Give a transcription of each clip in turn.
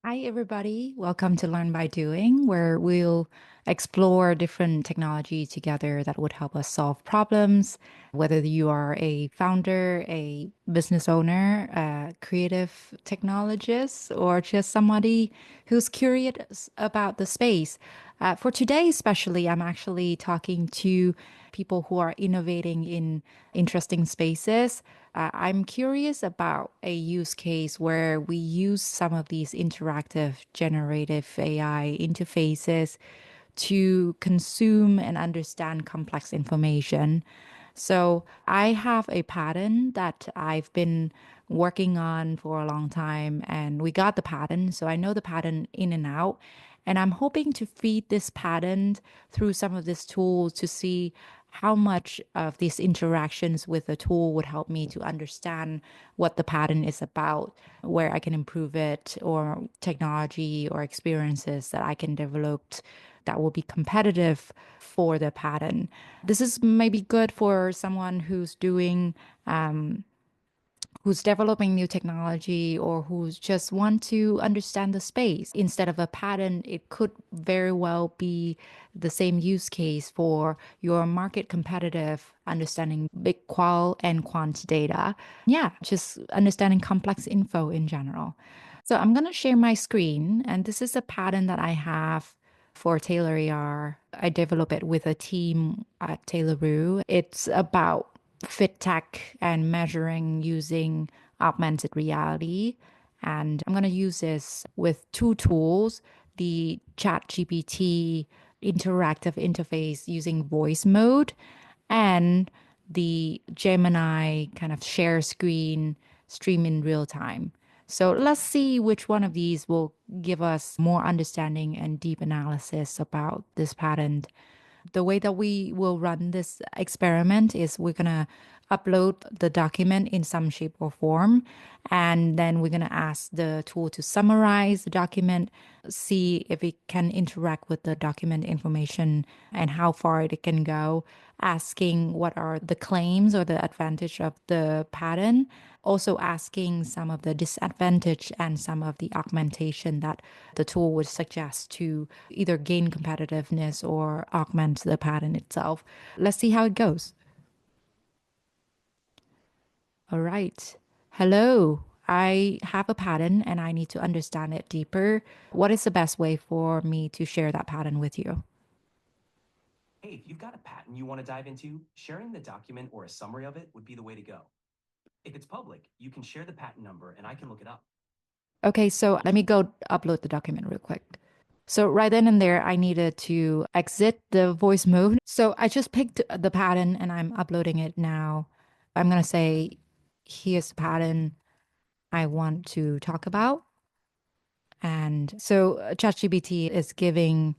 Hi, everybody. Welcome to Learn by Doing, where we'll explore different technology together that would help us solve problems. Whether you are a founder, a business owner, a creative technologist, or just somebody who's curious about the space. For today, especially, I'm actually talking to people who are innovating in interesting spaces. I'm curious about a use case where we use some of these interactive generative AI interfaces to consume and understand complex information. So I have a patent that I've been working on for a long time, and we got the patent. So I know the patent in and out. And I'm hoping to feed this patent through some of these tools to see how much of these interactions with the tool would help me to understand what the pattern is about, where I can improve it, or technology or experiences that I can develop that will be competitive for the pattern. This is maybe good for someone who's developing new technology or who's just want to understand the space. Instead of a pattern, it could very well be the same use case for your market competitive understanding big qual and quant data. Yeah, just understanding complex info in general. So I'm going to share my screen, and this is a pattern that I have for Taylor AR. I develop it with a team at Taylor. It's about FitTech and measuring using augmented reality. And I'm going to use this with two tools, the ChatGPT interactive interface using voice mode and the Gemini kind of share screen stream in real time. So let's see which one of these will give us more understanding and deep analysis about this pattern. The way that we will run this experiment is we're going to upload the document in some shape or form. And then we're going to ask the tool to summarize the document, see if it can interact with the document information and how far it can go, asking what are the claims or the advantage of the pattern, also asking some of the disadvantage and some of the augmentation that the tool would suggest to either gain competitiveness or augment the pattern itself. Let's see how it goes. All right. Hello. I have a pattern and I need to understand it deeper. What is the best way for me to share that pattern with you? Hey, if you've got a patent you want to dive into, sharing the document or a summary of it would be the way to go. If it's public, you can share the patent number and I can look it up. Okay, so let me go upload the document real quick. So right then and there, I needed to exit the voice mode. So I just picked the pattern and I'm uploading it now. I'm going to say, here's the pattern I want to talk about. And so ChatGPT is giving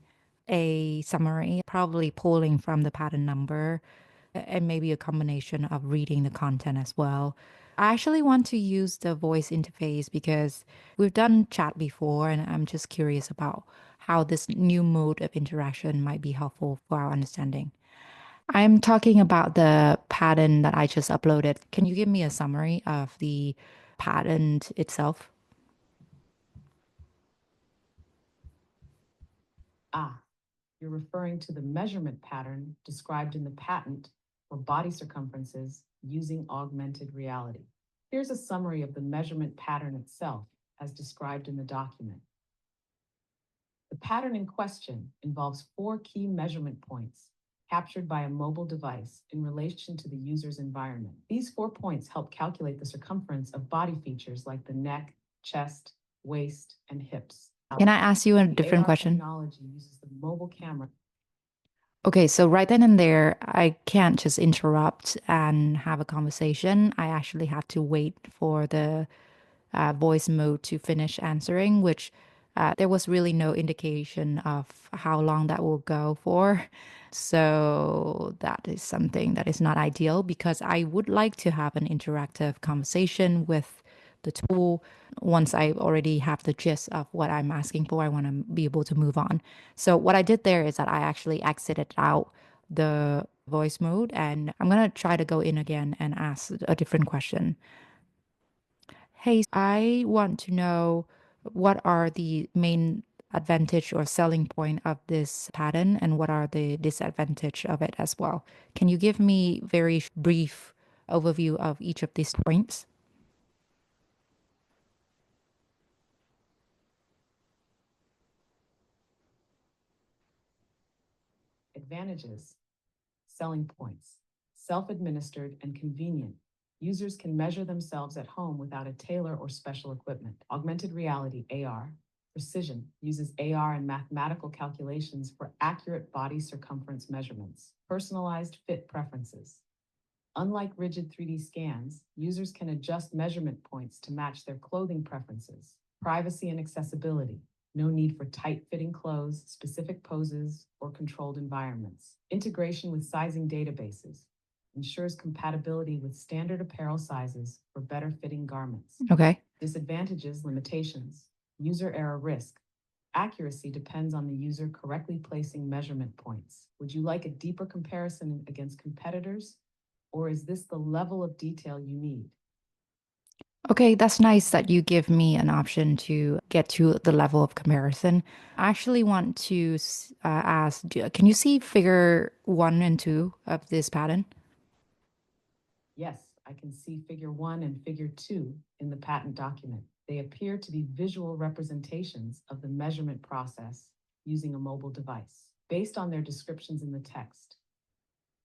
a summary, probably pulling from the pattern number and maybe a combination of reading the content as well. I actually want to use the voice interface because we've done chat before, and I'm just curious about how this new mode of interaction might be helpful for our understanding. I'm talking about the pattern that I just uploaded. Can you give me a summary of the pattern itself? Ah, you're referring to the measurement pattern described in the patent for body circumferences using augmented reality. Here's a summary of the measurement pattern itself as described in the document. The pattern in question involves four key measurement points captured by a mobile device in relation to the user's environment. These 4 points help calculate the circumference of body features like the neck, chest, waist, and hips. Can I ask you a The different AR question? technology uses the mobile camera. Okay, so right then and there, I can't just interrupt and have a conversation. I actually have to wait for the voice mode to finish answering, which there was really no indication of how long that will go for. So that is something that is not ideal because I would like to have an interactive conversation with the tool. Once I already have the gist of what I'm asking for, I want to be able to move on. So what I did there is that I actually exited out the voice mode and I'm going to try to go in again and ask a different question. Hey, I want to know What are the main advantage or selling point of this pattern, and what are the disadvantage of it as well? Can you give me very brief overview of each of these points? Advantages, selling points, self-administered and convenient. Users can measure themselves at home without a tailor or special equipment. Augmented reality, AR, precision, uses AR and mathematical calculations for accurate body circumference measurements. Personalized fit preferences. Unlike rigid 3D scans, users can adjust measurement points to match their clothing preferences. Privacy and accessibility. No need for tight-fitting clothes, specific poses, or controlled environments. Integration with sizing databases ensures compatibility with standard apparel sizes for better-fitting garments. Okay. Disadvantages, limitations, user error risk. Accuracy depends on the user correctly placing measurement points. Would you like a deeper comparison against competitors, or is this the level of detail you need? Okay, that's nice that you give me an option to get to the level of comparison. I actually want to ask, can you see figure 1 and 2 of this pattern? Yes, I can see figure 1 and figure 2 in the patent document. They appear to be visual representations of the measurement process using a mobile device, based on their descriptions in the text.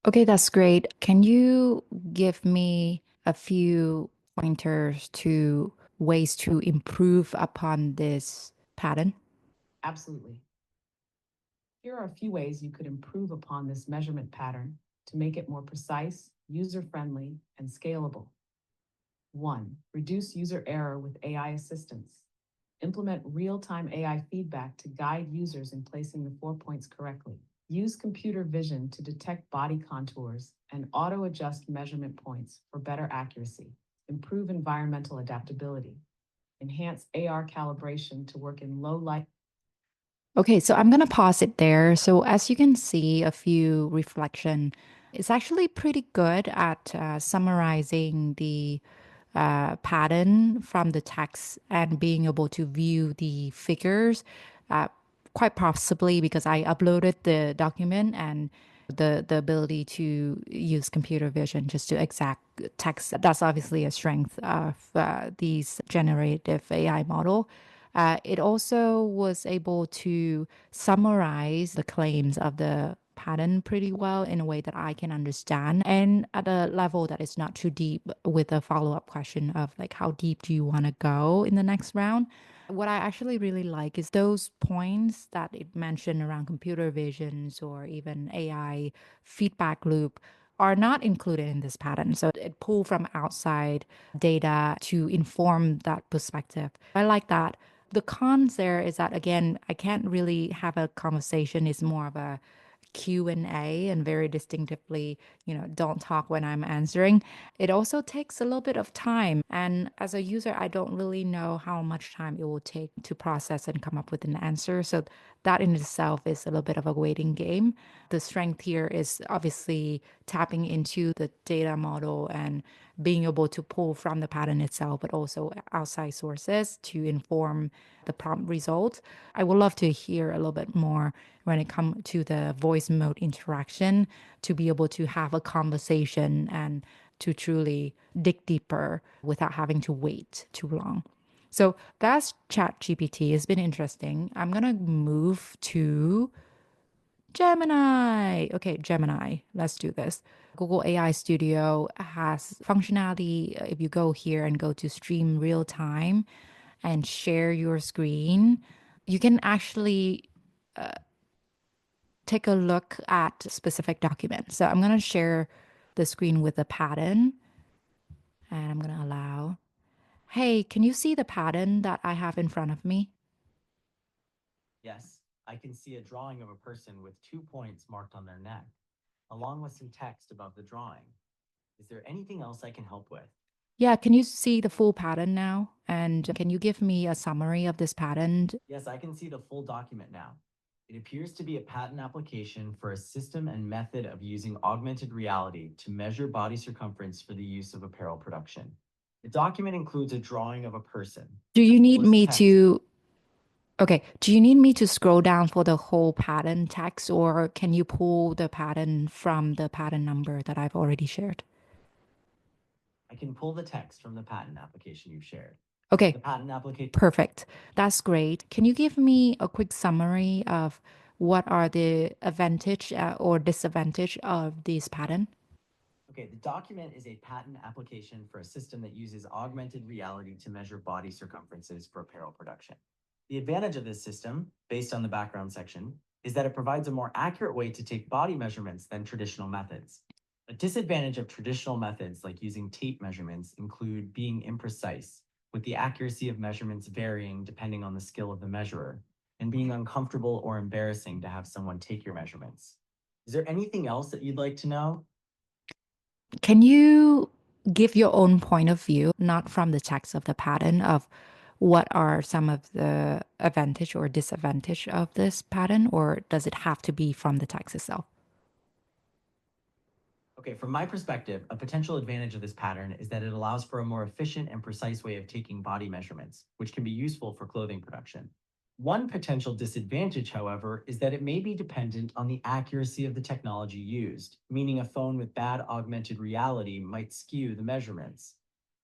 Okay, that's great. Can you give me a few pointers to ways to improve upon this pattern? Absolutely. Here are a few ways you could improve upon this measurement pattern to make it more precise, user-friendly, and scalable. 1. Reduce user error with AI assistance. Implement real-time AI feedback to guide users in placing the 4 points correctly. Use computer vision to detect body contours and auto-adjust measurement points for better accuracy. Improve environmental adaptability. Enhance AR calibration to work in low light. Okay, so I'm going to pause it there. So as you can see, a few reflection. It's actually pretty good at summarizing the pattern from the text and being able to view the figures, uh, quite possibly because I uploaded the document and the ability to use computer vision just to exact text. That's obviously a strength of these generative AI model. It also was able to summarize the claims of the pattern pretty well in a way that I can understand and at a level that is not too deep with a follow-up question of like how deep do you want to go in the next round. What I actually really like is those points that it mentioned around computer visions or even AI feedback loop are not included in this pattern. So it pulled from outside data to inform that perspective. I like that. The cons there is that again, I can't really have a conversation. It's more of a Q&A and very distinctively, don't talk when I'm answering. It also takes a little bit of time. And as a user, I don't really know how much time it will take to process and come up with an answer. So that in itself is a little bit of a waiting game. The strength here is obviously tapping into the data model and being able to pull from the pattern itself, but also outside sources to inform the prompt result. I would love to hear a little bit more when it comes to the voice mode interaction to be able to have a conversation and to truly dig deeper without having to wait too long. So that's ChatGPT. It's been interesting. I'm going to move to Gemini. Okay, Gemini. Let's do this. Google AI Studio has functionality. If you go here and go to stream real time and share your screen, you can actually take a look at specific documents. So I'm going to share the screen with the pattern and I'm going to allow. Hey, can you see the pattern that I have in front of me? Yes, I can see a drawing of a person with 2 points marked on their neck, along with some text above the drawing. Is there anything else I can help with? Yeah, can you see the full pattern now? And can you give me a summary of this pattern? Yes, I can see the full document now. It appears to be a patent application for a system and method of using augmented reality to measure body circumference for the use of apparel production. The document includes a drawing of a person. Do you need Simple as me text. to Okay, do you need me to scroll down for the whole patent text, or can you pull the patent from the patent number that I've already shared? I can pull the text from the patent application you've shared. Okay, The patent application. perfect. That's great. Can you give me a quick summary of what are the advantage or disadvantage of this patent? Okay, the document is a patent application for a system that uses augmented reality to measure body circumferences for apparel production. The advantage of this system, based on the background section, is that it provides a more accurate way to take body measurements than traditional methods. A disadvantage of traditional methods, like using tape measurements, include being imprecise, with the accuracy of measurements varying depending on the skill of the measurer, and being uncomfortable or embarrassing to have someone take your measurements. Is there anything else that you'd like to know? Can you give your own point of view, not from the text of the patent, of what are some of the advantage or disadvantage of this patent, or does it have to be from the text itself? Okay, from my perspective, a potential advantage of this pattern is that it allows for a more efficient and precise way of taking body measurements, which can be useful for clothing production. One potential disadvantage, however, is that it may be dependent on the accuracy of the technology used, meaning a phone with bad augmented reality might skew the measurements.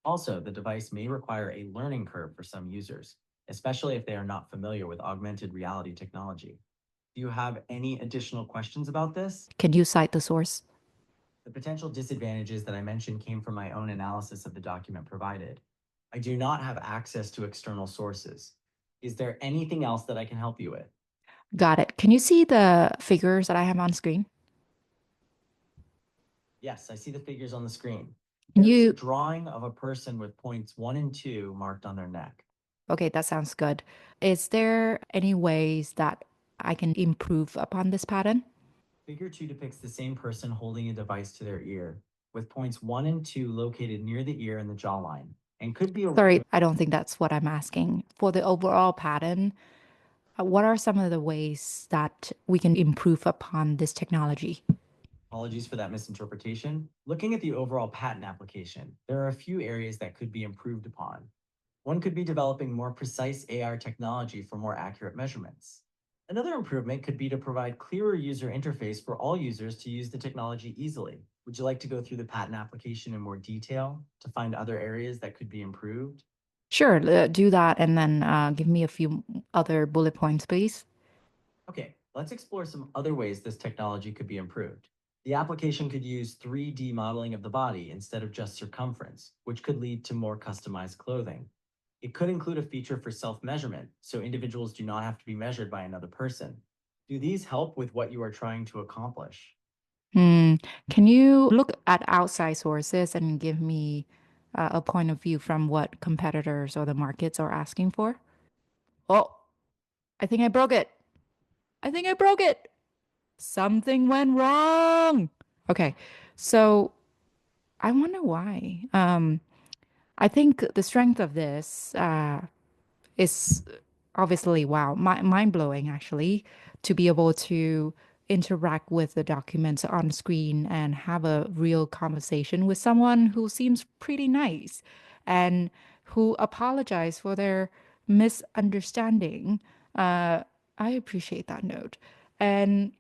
Also, the device may require a learning curve for some users, especially if they are not familiar with augmented reality technology. Do you have any additional questions about this? Can you cite the source? The potential disadvantages that I mentioned came from my own analysis of the document provided. I do not have access to external sources. Is there anything else that I can help you with? Got it. Can you see the figures that I have on screen? Yes, I see the figures on the screen. Can There is a you? drawing of a person with points 1 and 2 marked on their neck. Okay, that sounds good. Is there any ways that I can improve upon this pattern? Figure 2 depicts the same person holding a device to their ear, with points 1 and 2 located near the ear and the jawline, and could be a Sorry, I don't think that's what I'm asking. For the overall pattern, what are some of the ways that we can improve upon this technology? Apologies for that misinterpretation. Looking at the overall patent application, there are a few areas that could be improved upon. One could be developing more precise AR technology for more accurate measurements. Another improvement could be to provide clearer user interface for all users to use the technology easily. Would you like to go through the patent application in more detail to find other areas that could be improved? Sure, do that and then give me a few other bullet points, please. Okay, let's explore some other ways this technology could be improved. The application could use 3D modeling of the body instead of just circumference, which could lead to more customized clothing. It could include a feature for self measurement, so individuals do not have to be measured by another person. Do these help with what you are trying to accomplish? Hmm. Can you look at outside sources and give me a point of view from what competitors or the markets are asking for? Oh, I think I broke it. I think I broke it. Something went wrong. Okay, so I wonder why. I think the strength of this is obviously wow, mind blowing actually, to be able to interact with the documents on screen and have a real conversation with someone who seems pretty nice and who apologized for their misunderstanding. Uh, I appreciate that note. And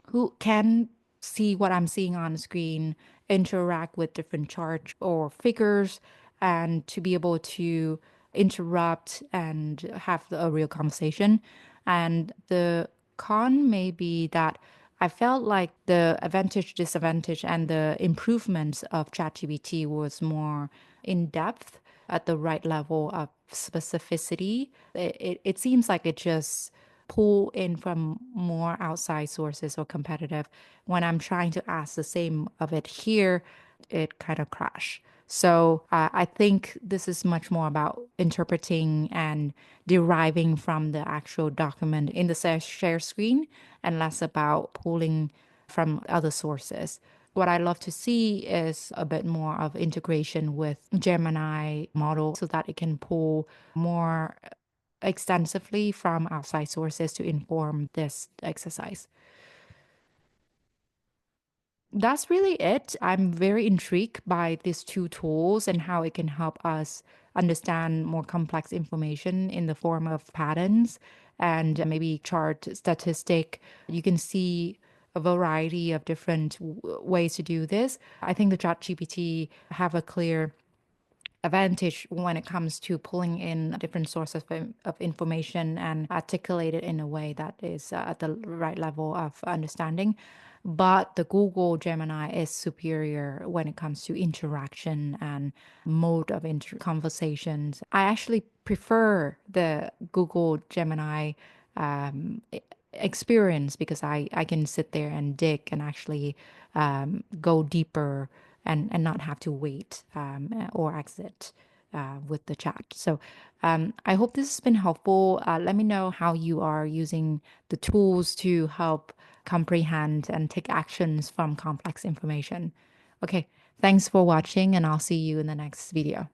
who can see what I'm seeing on screen, interact with different charts or figures, and to be able to interrupt and have a real conversation. And the con may be that I felt like the advantage, disadvantage, and the improvements of ChatGPT was more in depth at the right level of specificity. It seems like it just pull in from more outside sources or competitive. When I'm trying to ask the same of it here, it kind of crash. So I think this is much more about interpreting and deriving from the actual document in the share screen and less about pulling from other sources. What I love to see is a bit more of integration with Gemini model so that it can pull more extensively from outside sources to inform this exercise. That's really it. I'm very intrigued by these two tools and how it can help us understand more complex information in the form of patterns and maybe chart statistic. You can see a variety of different ways to do this. I think the ChatGPT have a clear advantage when it comes to pulling in different sources of information and articulate it in a way that is at the right level of understanding. But the Google Gemini is superior when it comes to interaction and mode of conversations. I actually prefer the Google Gemini um, e- experience because I can sit there and dig and actually go deeper and not have to wait or exit with the chat. So I hope this has been helpful. Let me know how you are using the tools to help comprehend and take actions from complex information. Okay, thanks for watching, and I'll see you in the next video.